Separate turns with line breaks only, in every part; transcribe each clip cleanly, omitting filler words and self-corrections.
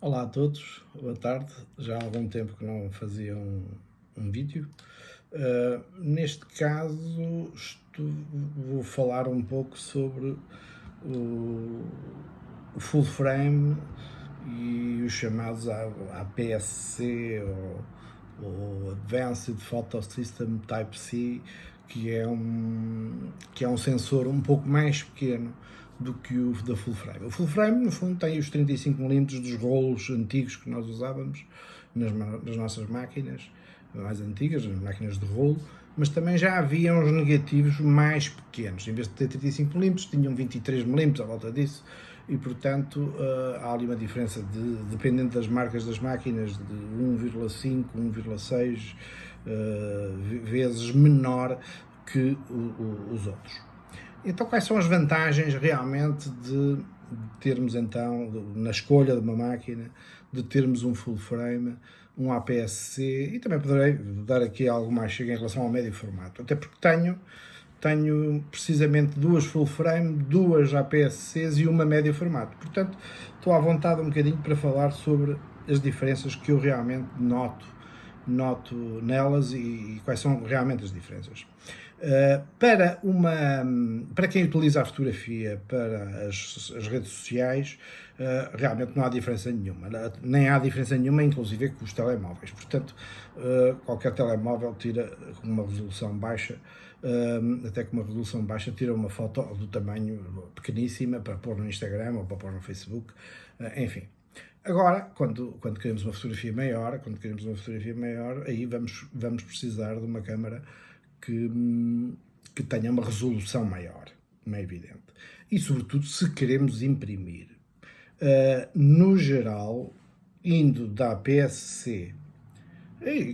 Olá a todos, boa tarde. Já há algum tempo que não fazia um vídeo. Neste caso, vou falar um pouco sobre o, o full frame e os chamados APS-C ou Advanced Photo System Type-C, que é um sensor um pouco mais pequeno do que o da full frame. O full frame, no fundo, tem os 35mm dos rolos antigos que nós usávamos nas nossas máquinas mais antigas, as máquinas de rolo, mas também já havia uns negativos mais pequenos. Em vez de ter 35mm, tinham 23mm à volta disso, e portanto há ali uma diferença, dependendo das marcas das máquinas, de 1,5, 1,6 vezes menor que os outros. Então, quais são as vantagens realmente de termos, então, na escolha de uma máquina, de termos um full frame, um APS-C, e também poderei dar aqui algo mais chega em relação ao médio formato, até porque tenho precisamente duas full frame, duas APS-Cs e uma médio formato. Portanto, estou à vontade um bocadinho para falar sobre as diferenças que eu realmente noto nelas e quais são realmente as diferenças. Para quem utiliza a fotografia para as redes sociais, realmente não há diferença nenhuma, nem há diferença nenhuma, inclusive com os telemóveis. Portanto, qualquer telemóvel tira uma resolução baixa, até com uma resolução baixa tira uma foto do tamanho pequeníssima para pôr no Instagram ou para pôr no Facebook, enfim. Agora, quando queremos uma fotografia maior, aí vamos precisar de uma câmara que tenha uma resolução maior, como é evidente. E, sobretudo, se queremos imprimir. No geral, indo da APS-C,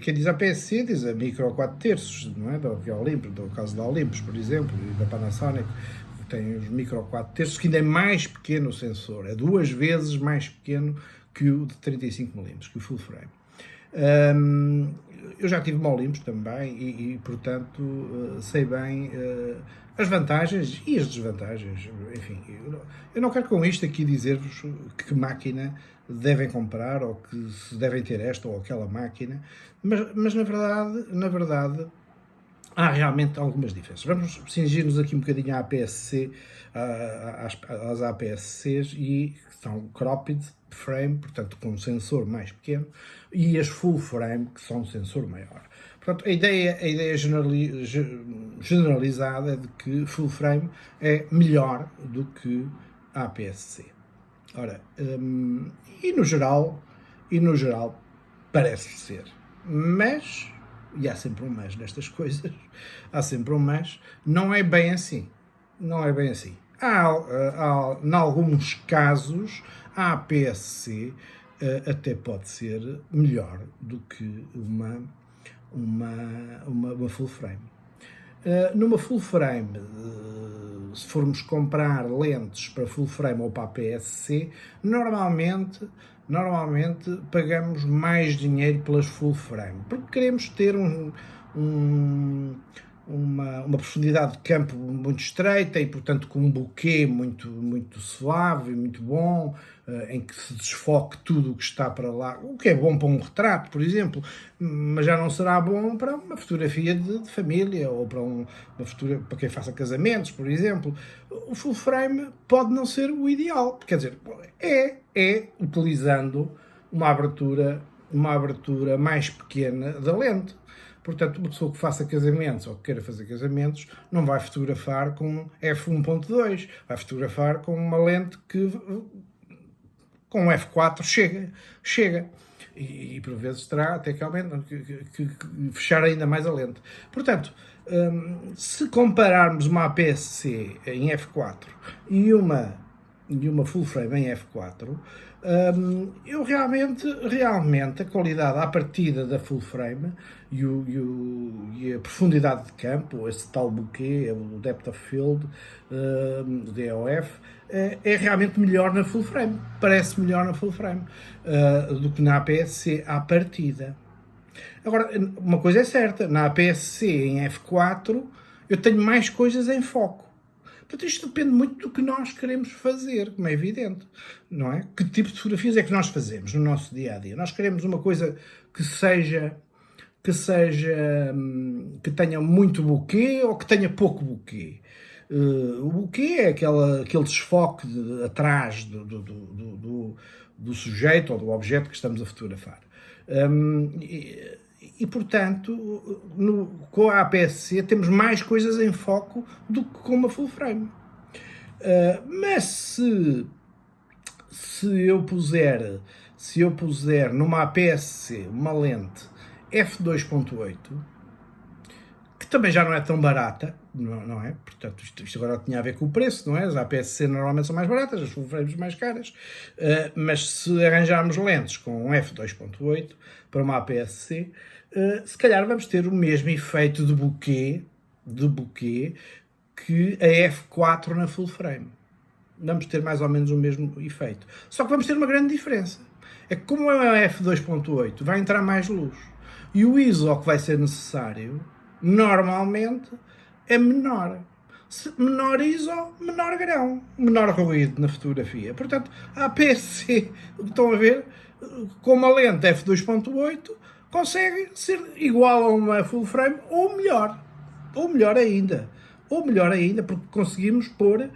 quem diz APS-C diz a micro 4/3, não é? Do caso da Olympus, por exemplo, e da Panasonic, tem os micro 4/3, que ainda é mais pequeno o sensor, é 2 vezes mais pequeno que o de 35mm, que o full frame. Eu já tive uma Olympus também e portanto, sei bem as vantagens e as desvantagens. Enfim, eu não quero com isto aqui dizer-vos que máquina devem comprar ou que se devem ter esta ou aquela máquina, mas na verdade há realmente algumas diferenças. Vamos cingir-nos aqui um bocadinho à APS-C, às APS-Cs, e são cropped frame, portanto com um sensor mais pequeno, e as full frame, que são um sensor maior. Portanto, a ideia generalizada é de que full frame é melhor do que a APS-C. Ora, e no geral parece ser, mas, e há sempre um mas nestas coisas, não é bem assim. Em alguns casos, a APS-C até pode ser melhor do que uma full frame. Numa full frame, se formos comprar lentes para full frame ou para APS-C, normalmente pagamos mais dinheiro pelas full frame, porque queremos ter uma profundidade de campo muito estreita e, portanto, com um bokeh muito suave e muito bom, em que se desfoque tudo o que está para lá, o que é bom para um retrato, por exemplo, mas já não será bom para uma fotografia de família ou para quem faça casamentos, por exemplo. O full frame pode não ser o ideal, quer dizer, é utilizando uma abertura mais pequena da lente. Portanto, uma pessoa que faça casamentos ou que queira fazer casamentos não vai fotografar com f1.2, vai fotografar com uma lente que com f4 chega. E por vezes terá até que fechar ainda mais a lente. Portanto, se compararmos uma APS-C em f4 e uma full frame em f4, eu realmente a qualidade à partida da full frame e a profundidade de campo, esse tal bokeh, o depth of field, o DOF, é realmente melhor na full frame, parece melhor na full frame do que na APS-C à partida. Agora, uma coisa é certa, na APS-C em f4 eu tenho mais coisas em foco. Portanto, isto depende muito do que nós queremos fazer, como é evidente, não é? Que tipo de fotografias é que nós fazemos no nosso dia-a-dia? Nós queremos uma coisa que seja, que tenha muito buquê ou que tenha pouco buquê? O buquê é aquele desfoque atrás do sujeito ou do objeto que estamos a fotografar. Portanto, com a APS-C temos mais coisas em foco do que com uma full frame. Mas se eu puser numa APS-C uma lente f2.8, que também já não é tão barata, não é? Portanto, isto agora tinha a ver com o preço, não é? As APS-C normalmente são mais baratas, as full frames mais caras, mas se arranjarmos lentes com um f2.8 para uma APS-C, se calhar vamos ter o mesmo efeito de buquê que a f4 na full frame. Vamos ter mais ou menos o mesmo efeito. Só que vamos ter uma grande diferença. É que como é uma f2.8, vai entrar mais luz. E o ISO que vai ser necessário, normalmente, é menor. Menor ISO, menor grão, menor ruído na fotografia. Portanto, a APS-C, estão a ver, com uma lente f2.8, consegue ser igual a uma full frame ou melhor. Ou melhor ainda, porque conseguimos pôr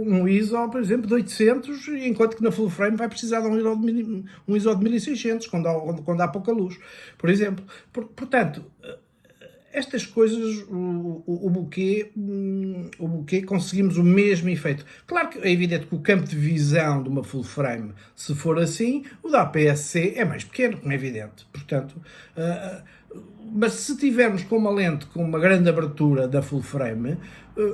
um ISO, por exemplo, de 800, enquanto que na full frame vai precisar de um ISO de 1600, quando há pouca luz, por exemplo. Portanto, estas coisas, o buquê, conseguimos o mesmo efeito. Claro que é evidente que o campo de visão de uma full frame, se for assim, o da APS-C é mais pequeno, como é evidente. Portanto, mas se tivermos com uma lente com uma grande abertura da full frame,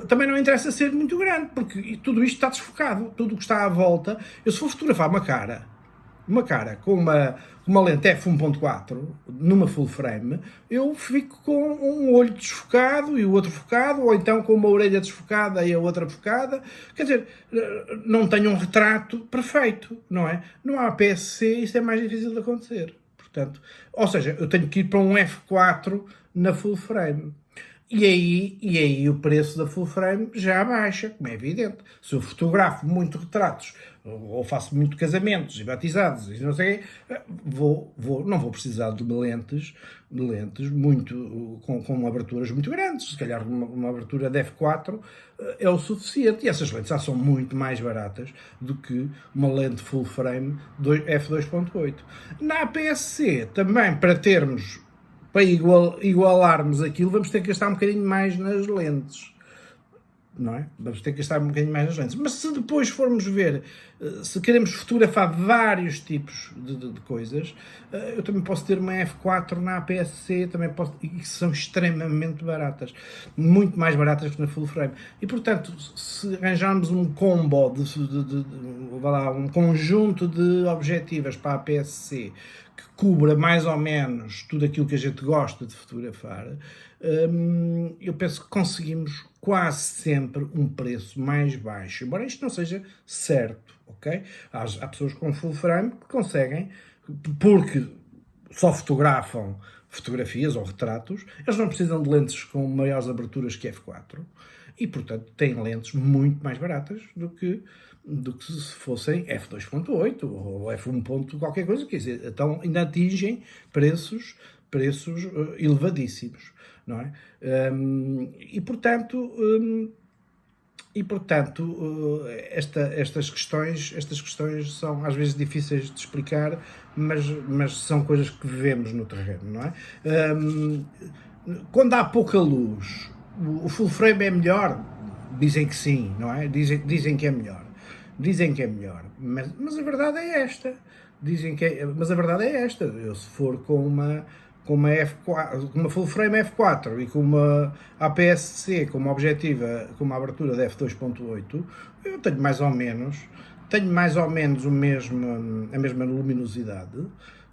também não interessa ser muito grande, porque tudo isto está desfocado, tudo o que está à volta. Eu, se for fotografar uma cara com uma lente f1.4 numa full frame, eu fico com um olho desfocado e o outro focado, ou então com uma orelha desfocada e a outra focada. Quer dizer, não tenho um retrato perfeito, não é? No APS-C isso é mais difícil de acontecer. Portanto, ou seja, eu tenho que ir para um f4 na full frame. E aí o preço da full frame já baixa, como é evidente. Se eu fotografo muito retratos, ou faço muito casamentos e batizados, e não sei, não vou precisar de lentes muito, com aberturas muito grandes. Se calhar uma abertura de f4 é o suficiente. E essas lentes já são muito mais baratas do que uma lente full frame f2.8. Na APS-C, também para igualarmos aquilo, vamos ter que gastar um bocadinho mais nas lentes, não é? Vamos ter que gastar um bocadinho mais nas lentes. Mas se depois formos ver, se queremos fotografar vários tipos de coisas, eu também posso ter uma f4 na APS-C, e que são extremamente baratas, muito mais baratas que na full frame. E, portanto, se arranjarmos um combo, um conjunto de objetivas para a APS-C que cubra mais ou menos tudo aquilo que a gente gosta de fotografar, eu penso que conseguimos quase sempre um preço mais baixo, embora isto não seja certo, ok? Há pessoas com full frame que conseguem, porque só fotografam fotografias ou retratos, eles não precisam de lentes com maiores aberturas que f4 e, portanto, têm lentes muito mais baratas do que se fossem f2.8 ou f1. Qualquer coisa, quer dizer, então ainda atingem preços elevadíssimos, não é? Estas questões são às vezes difíceis de explicar, mas são coisas que vivemos no terreno, não é? Quando há pouca luz, o full frame é melhor? Dizem que sim, não é? Dizem que é melhor. Mas a verdade é esta. Mas a verdade é esta. Eu, se for com uma F4, com uma full frame F4 e com uma APS-C com uma objetiva, com uma abertura de f2.8, eu tenho mais ou menos a mesma luminosidade,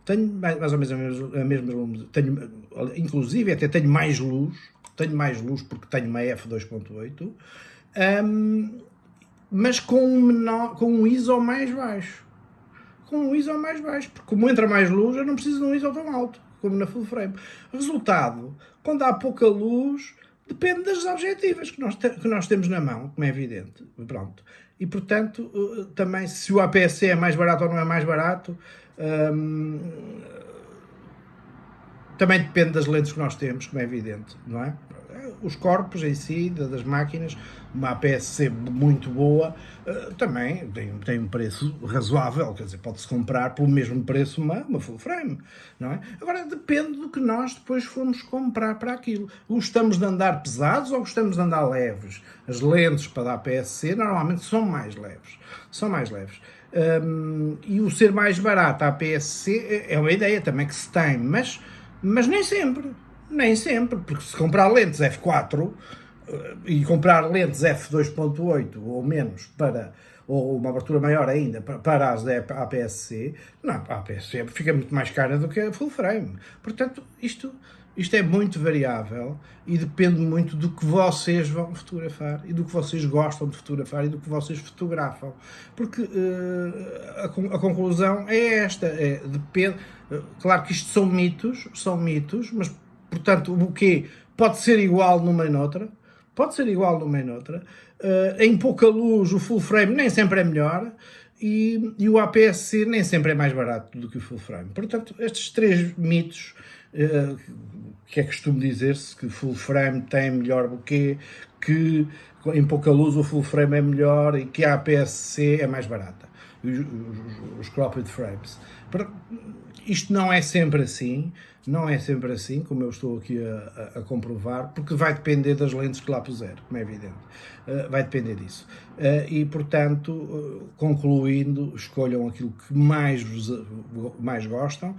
tenho mais ou menos a mesma luminosidade, inclusive até tenho mais luz porque tenho uma f2.8, mas com um ISO mais baixo. Porque como entra mais luz, eu não preciso de um ISO tão alto como na full frame. Resultado, quando há pouca luz, Depende das objetivas que nós temos na mão, como é evidente. Pronto. E, portanto, também se o APS-C é mais barato ou não é mais barato, também depende das lentes que nós temos, como é evidente, não é? Os corpos em si, das máquinas, uma APS-C muito boa, também tem um preço razoável, quer dizer, pode-se comprar pelo mesmo preço uma full frame, não é? Agora, depende do que nós depois formos comprar para aquilo. Gostamos de andar pesados ou gostamos de andar leves? As lentes para a APS-C normalmente são mais leves, e o ser mais barato, a APS-C, é uma ideia também que se tem, mas nem sempre, porque se comprar lentes f4 e comprar lentes f2.8 ou menos ou uma abertura maior ainda para as APS-C, não, a APS-C fica muito mais cara do que a full frame. Portanto, isto é muito variável e depende muito do que vocês vão fotografar e do que vocês gostam de fotografar e do que vocês fotografam. Porque a conclusão é esta, depende. Claro que isto são mitos, mas, portanto, o buquê pode ser igual numa e noutra, em pouca luz o full frame nem sempre é melhor, e o APS-C nem sempre é mais barato do que o full frame. Portanto, estes três mitos, que é costume dizer-se que full frame tem melhor buquê, que em pouca luz o full frame é melhor e que a APS-C é mais barata, os cropped frames. Isto não é sempre assim, como eu estou aqui a comprovar, porque vai depender das lentes que lá puser, como é evidente. Vai depender disso. E, portanto, concluindo, escolham aquilo que mais gostam,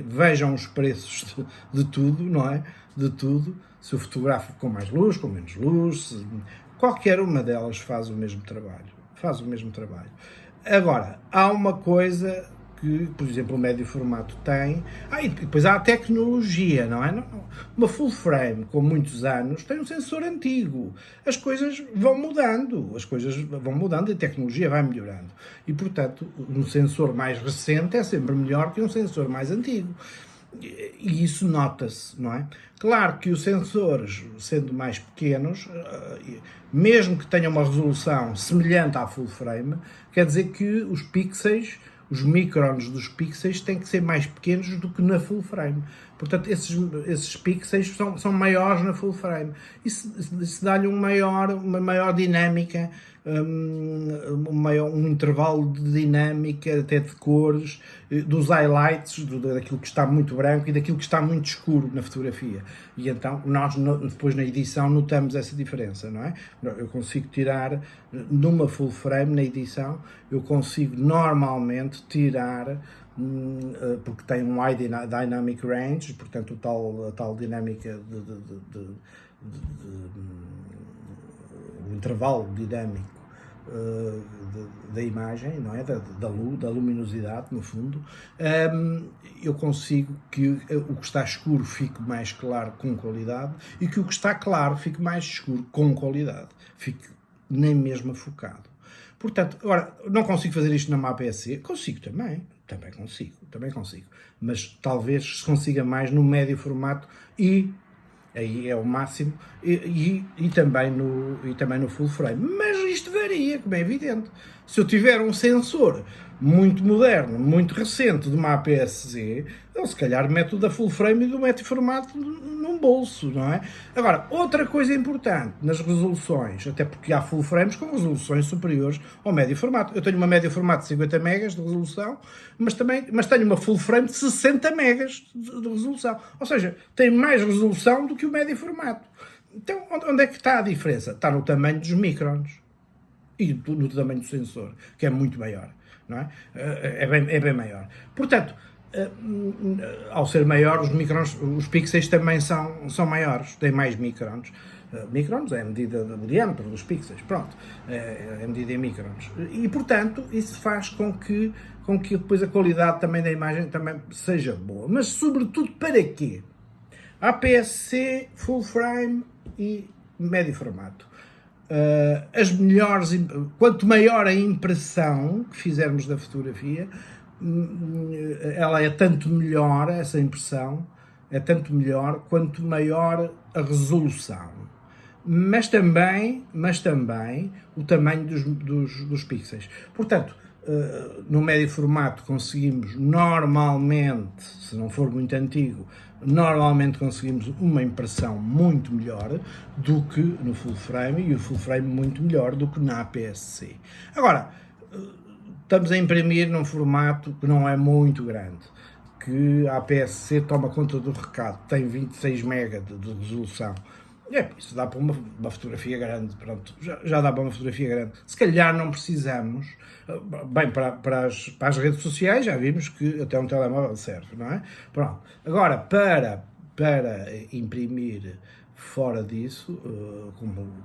vejam os preços de tudo, não é? De tudo. Se eu fotografo com mais luz, com menos luz, qualquer uma delas faz o mesmo trabalho. Agora, há uma coisa que, por exemplo, o médio formato tem. E depois há a tecnologia, não é? Uma full frame com muitos anos tem um sensor antigo. As coisas vão mudando e a tecnologia vai melhorando. E, portanto, um sensor mais recente é sempre melhor que um sensor mais antigo. E isso nota-se, não é? Claro que os sensores, sendo mais pequenos, mesmo que tenham uma resolução semelhante à full frame, quer dizer que os pixels, os microns dos pixels têm que ser mais pequenos do que na full frame. Portanto, esses pixels são maiores na full frame. Isso dá-lhe uma maior dinâmica, um intervalo de dinâmica, até de cores, dos highlights, daquilo que está muito branco e daquilo que está muito escuro na fotografia. E então, nós depois na edição notamos essa diferença, não é? Eu consigo tirar, numa full frame, na edição, eu consigo normalmente tirar, porque tem um high dynamic range, portanto a tal dinâmica o intervalo dinâmico da imagem, não é? Da luminosidade, no fundo, eu consigo que o que está escuro fique mais claro com qualidade e que o que está claro fique mais escuro com qualidade, fique nem mesmo focado. Portanto, agora, não consigo fazer isto na APS-C? Consigo também consigo, mas talvez se consiga mais no médio formato e aí é o máximo, e também no full frame. Mas isto varia, como é evidente. Se eu tiver um sensor muito moderno, muito recente de uma APS-C, eu se calhar meto da full frame e do médio formato num bolso, não é? Agora, outra coisa importante nas resoluções, até porque há full frames com resoluções superiores ao médio formato. Eu tenho uma médio formato de 50 megas de resolução, mas tenho uma full frame de 60 megas de resolução. Ou seja, tem mais resolução do que o médio formato. Então, onde é que está a diferença? Está no tamanho dos microns e no tamanho do sensor, que é muito maior, não é? É bem maior. Portanto, ao ser maior, os pixels também são maiores, têm mais microns. Microns é a medida do diâmetro dos pixels, pronto, é a medida em microns. E, portanto, isso faz com que depois a qualidade também da imagem também seja boa. Mas, sobretudo, para quê? APS-C, full frame e médio formato. Quanto maior a impressão que fizermos da fotografia, ela é tanto melhor, essa impressão, é tanto melhor quanto maior a resolução. Mas também o tamanho dos pixels. Portanto, no médio formato conseguimos normalmente, se não for muito antigo, normalmente conseguimos uma impressão muito melhor do que no full frame, e o full frame muito melhor do que na APS-C. Agora, estamos a imprimir num formato que não é muito grande, que a APS-C toma conta do recado, tem 26 MB de resolução. Isso dá para uma fotografia grande, pronto, já dá para uma fotografia grande. Se calhar não precisamos, bem, para as redes sociais já vimos que até um telemóvel serve, não é? Pronto. Agora, para imprimir fora disso, como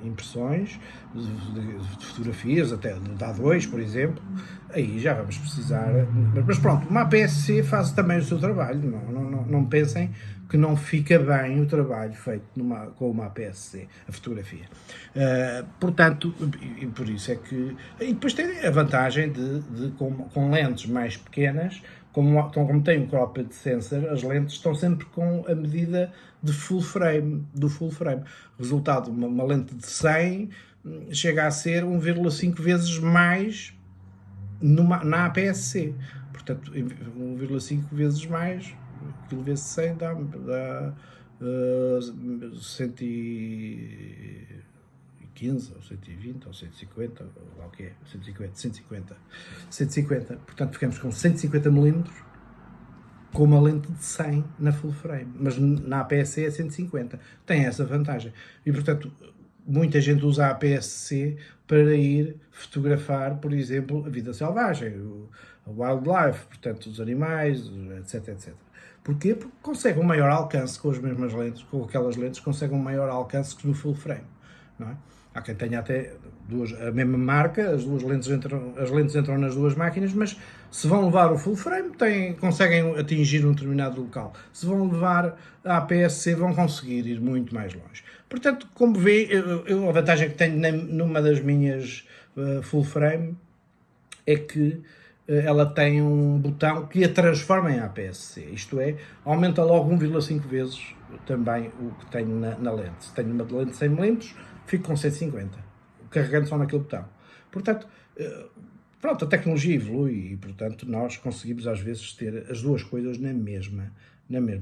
impressões de fotografias, até de A2, por exemplo, aí já vamos precisar. Mas pronto, uma APS-C faz também o seu trabalho, não pensem que não fica bem o trabalho feito com uma APS-C, a fotografia. Portanto, e por isso é que... E depois tem a vantagem com lentes mais pequenas, como tem um cropped sensor, as lentes estão sempre com a medida do full frame. Resultado, uma lente de 100 chega a ser 1,5 vezes mais na APS-C. Portanto, 1,5 vezes mais, aquilo vezes 100 dá 115, ou 120, ou 150, ou o que é, 150. Portanto, ficamos com 150 mm com uma lente de 100 na full frame, mas na APS-C é 150. Tem essa vantagem. E, portanto, muita gente usa a APS-C para ir fotografar, por exemplo, a vida selvagem, a wildlife, portanto, os animais, etc. Porquê? Porque consegue um maior alcance com as mesmas lentes, com aquelas lentes, consegue um maior alcance que no full frame, não é? Há quem tenha até a mesma marca, as lentes entram nas duas máquinas, mas se vão levar o full frame, conseguem atingir um determinado local. Se vão levar a APS-C, vão conseguir ir muito mais longe. Portanto, como vê, a vantagem que tenho numa das minhas full frame é que ela tem um botão que a transforma em APS-C, isto é, aumenta logo 1,5 vezes também o que tenho na lente. Se tenho uma lente de 100 mm, fico com 150, carregando só naquele botão. Portanto, pronto, a tecnologia evolui e, portanto, nós conseguimos às vezes ter as duas coisas na mesma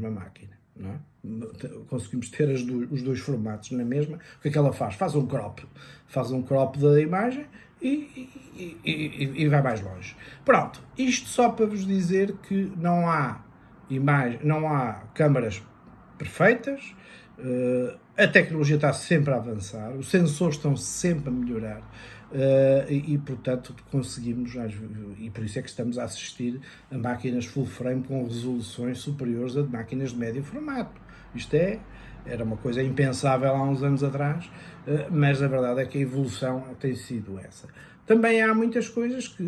máquina, não é? Conseguimos ter os dois formatos na mesma. O que é que ela faz? Faz um crop da imagem e vai mais longe. Pronto, isto só para vos dizer que não há câmaras perfeitas. A tecnologia está sempre a avançar, os sensores estão sempre a melhorar portanto conseguimos, e por isso é que estamos a assistir a máquinas full frame com resoluções superiores a de máquinas de médio formato. Isto era uma coisa impensável há uns anos atrás, mas a verdade é que a evolução tem sido essa. Também há muitas coisas que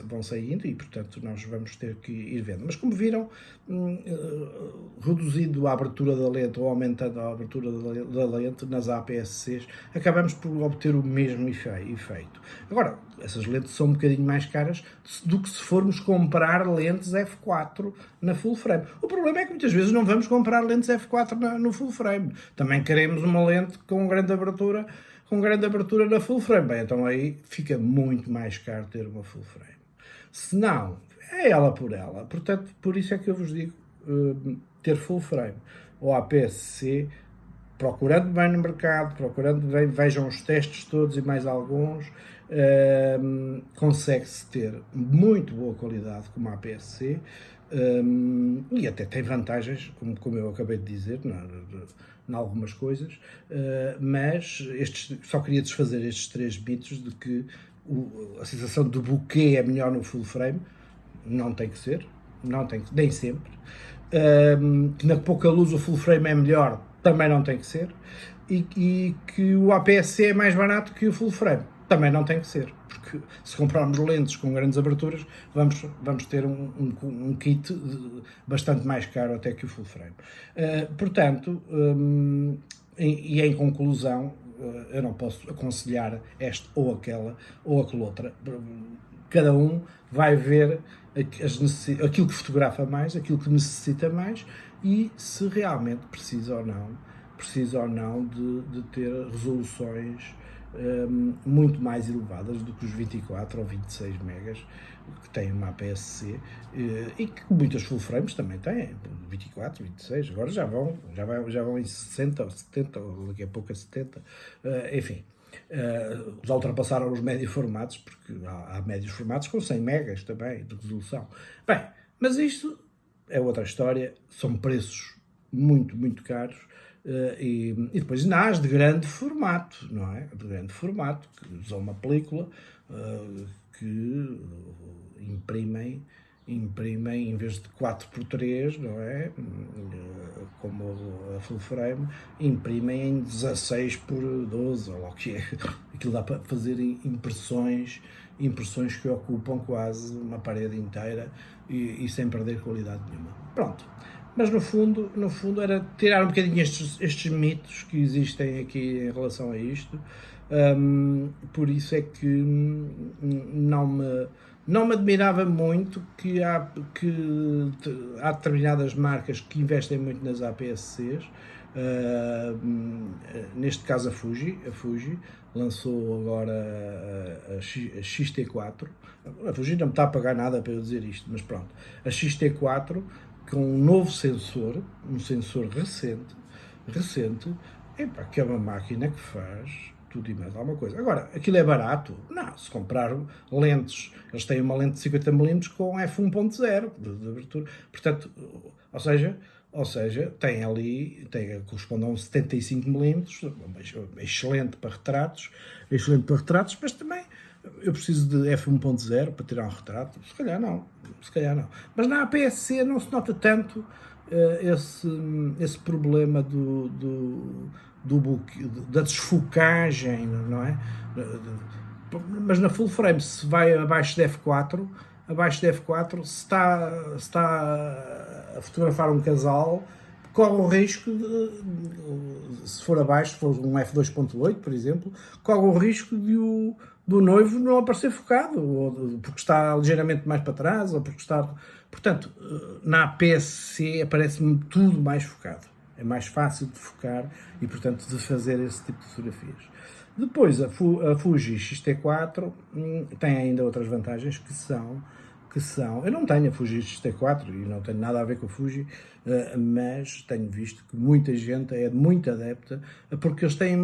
vão saindo e, portanto, nós vamos ter que ir vendo. Mas, como viram, reduzindo a abertura da lente ou aumentando a abertura da lente nas APS-Cs, acabamos por obter o mesmo efeito. Agora, essas lentes são um bocadinho mais caras do que se formos comprar lentes f4 na full frame. O problema é que muitas vezes não vamos comprar lentes f4 no full frame. Também queremos uma lente com grande abertura na full frame. Bem, então aí fica muito mais caro ter uma full frame. Se não, é ela por ela. Portanto, por isso é que eu vos digo, ter full frame ou APS-C, procurando bem no mercado, vejam os testes todos e mais alguns, consegue-se ter muito boa qualidade com uma APS-C, e até tem vantagens, como eu acabei de dizer, em algumas coisas, mas só queria desfazer estes 3 mitos de que a sensação de bokeh é melhor no full frame. Não tem que ser, nem sempre. Que na pouca luz o full frame é melhor, também não tem que ser. E que o APS-C é mais barato que o full frame, também não tem que ser, porque se comprarmos lentes com grandes aberturas, vamos ter um kit bastante mais caro até que o full frame. Portanto, e em conclusão, eu não posso aconselhar esta ou aquela ou aquela outra. Cada um vai ver aquilo que fotografa mais, aquilo que necessita mais e se realmente precisa ou não de ter resoluções muito mais elevadas do que os 24 ou 26 megas que tem uma APS-C e que muitas full frames também têm, 24, 26, agora já vão em 60 ou 70, ou daqui a pouco a 70, enfim. Já ultrapassaram os médios formatos, porque há médios formatos com 100 megas também de resolução. Bem, mas isto é outra história, são preços muito, muito caros. E depois NAS de grande formato, não é? De grande formato, que usam uma película que imprimem em vez de 4x3, não é? Como a full frame, imprimem em 16x12, ou o que é. Aquilo dá para fazer impressões que ocupam quase uma parede inteira e sem perder qualidade nenhuma. Pronto. Mas no fundo era tirar um bocadinho estes mitos que existem aqui em relação a isto. Por isso é que não me admirava muito que há determinadas marcas que investem muito nas APS-Cs. Neste caso a Fuji lançou agora a XT4. A Fuji não me está a pagar nada para eu dizer isto, mas pronto. A XT4 com um novo sensor, um sensor recente, que é uma máquina que faz tudo e mais alguma coisa. Agora, aquilo é barato? Não, se comprar lentes, eles têm uma lente de 50mm com f1.0 de abertura, portanto, ou seja, corresponde a um 75mm, excelente para retratos, mas também eu preciso de f1.0 para tirar um retrato? Se calhar não. Mas na APS-C não se nota tanto esse problema da desfocagem, não é? Mas na full frame, se vai abaixo de F4, se está a fotografar um casal, corre o risco se for abaixo, se for um f2.8, por exemplo, corre o risco do noivo não aparecer focado, ou porque está ligeiramente mais para trás, ou porque está... Portanto, na APS-C aparece-me tudo mais focado. É mais fácil de focar e, portanto, de fazer esse tipo de fotografias. Depois, a Fuji X-T4 tem ainda outras vantagens que são... Eu não tenho a Fuji X-T4 e não tenho nada a ver com a Fuji, mas tenho visto que muita gente é muito adepta, porque eles têm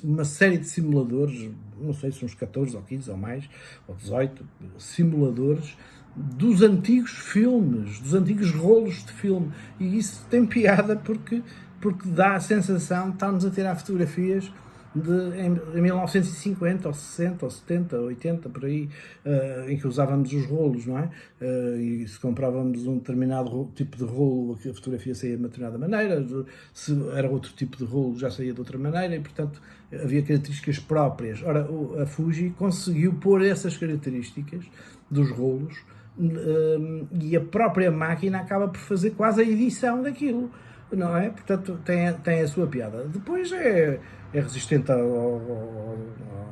uma série de simuladores, não sei se uns 14 ou 15 ou mais, ou 18 simuladores dos antigos filmes, dos antigos rolos de filme, e isso tem piada porque dá a sensação de estarmos a tirar fotografias em 1950, ou 60, ou 70, ou 80, por aí, em que usávamos os rolos, não é? E se comprávamos um determinado tipo de rolo, a fotografia saía de uma determinada maneira, se era outro tipo de rolo, já saía de outra maneira, e, portanto, havia características próprias. Ora, a Fuji conseguiu pôr essas características dos rolos e a própria máquina acaba por fazer quase a edição daquilo, não é? Portanto, tem a sua piada. Depois é resistente à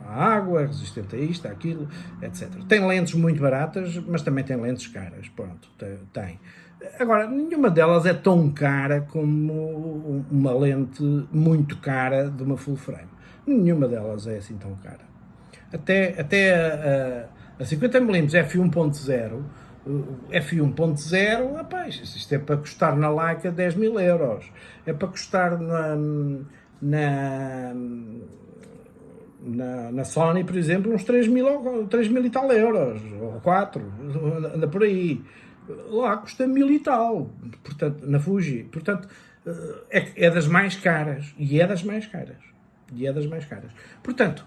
água, é resistente a isto, àquilo, etc. Tem lentes muito baratas, mas também tem lentes caras, pronto, tem. Agora, nenhuma delas é tão cara como uma lente muito cara de uma full frame. Nenhuma delas é assim tão cara. Até a 50mm F1.0, rapaz, isto é para custar na Leica 10 mil euros. É para custar na Sony, por exemplo, uns 3 mil e tal euros, ou 4, anda por aí. Lá custa 1000 e tal, portanto, na Fuji. Portanto, é das mais caras, e é das mais caras. Portanto,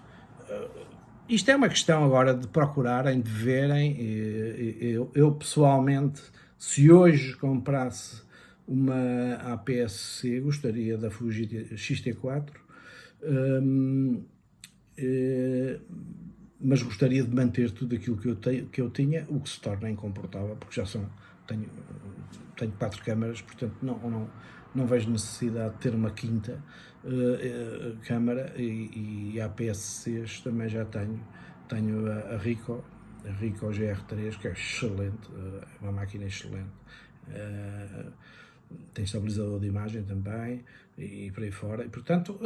isto é uma questão agora de procurarem, de verem. Eu pessoalmente, se hoje comprasse uma APS-C, gostaria da Fuji X-T4, mas gostaria de manter tudo aquilo que eu tinha, o que se torna incomportável, porque tenho 4 câmaras, portanto não vejo necessidade de ter uma quinta câmara, e APS-Cs também já tenho a Ricoh, Ricoh GR3, que é excelente, é uma máquina excelente. Tem estabilizador de imagem também e por aí fora. E, portanto,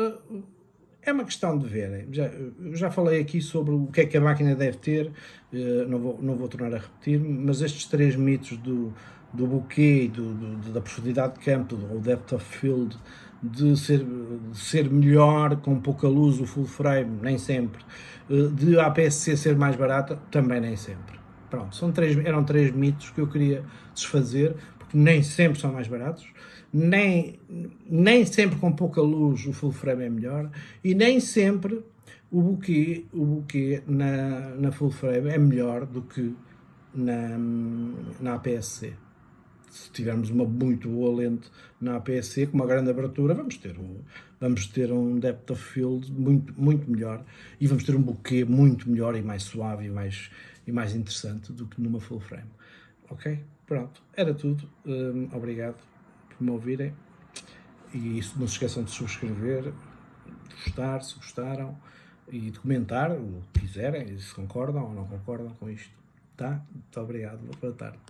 é uma questão de verem. Já falei aqui sobre o que é que a máquina deve ter, não vou tornar a repetir, mas estes três mitos do bokeh, da profundidade de campo, ou depth of field, de ser melhor com pouca luz o full frame, nem sempre, de a APS-C ser mais barata, também nem sempre. Pronto, eram três mitos que eu queria desfazer, porque nem sempre são mais baratos, nem sempre com pouca luz o full frame é melhor, e nem sempre o bokeh na full frame é melhor do que na APS-C. Se tivermos uma muito boa lente na APS-C com uma grande abertura, vamos ter um depth of field muito melhor, e vamos ter um bokeh muito melhor e mais suave e mais interessante do que numa full frame. Ok? Pronto, era tudo. Obrigado por me ouvirem, e não se esqueçam de subscrever, de gostar, se gostaram, e de comentar o que quiserem, se concordam ou não concordam com isto. Tá? Muito obrigado, boa tarde.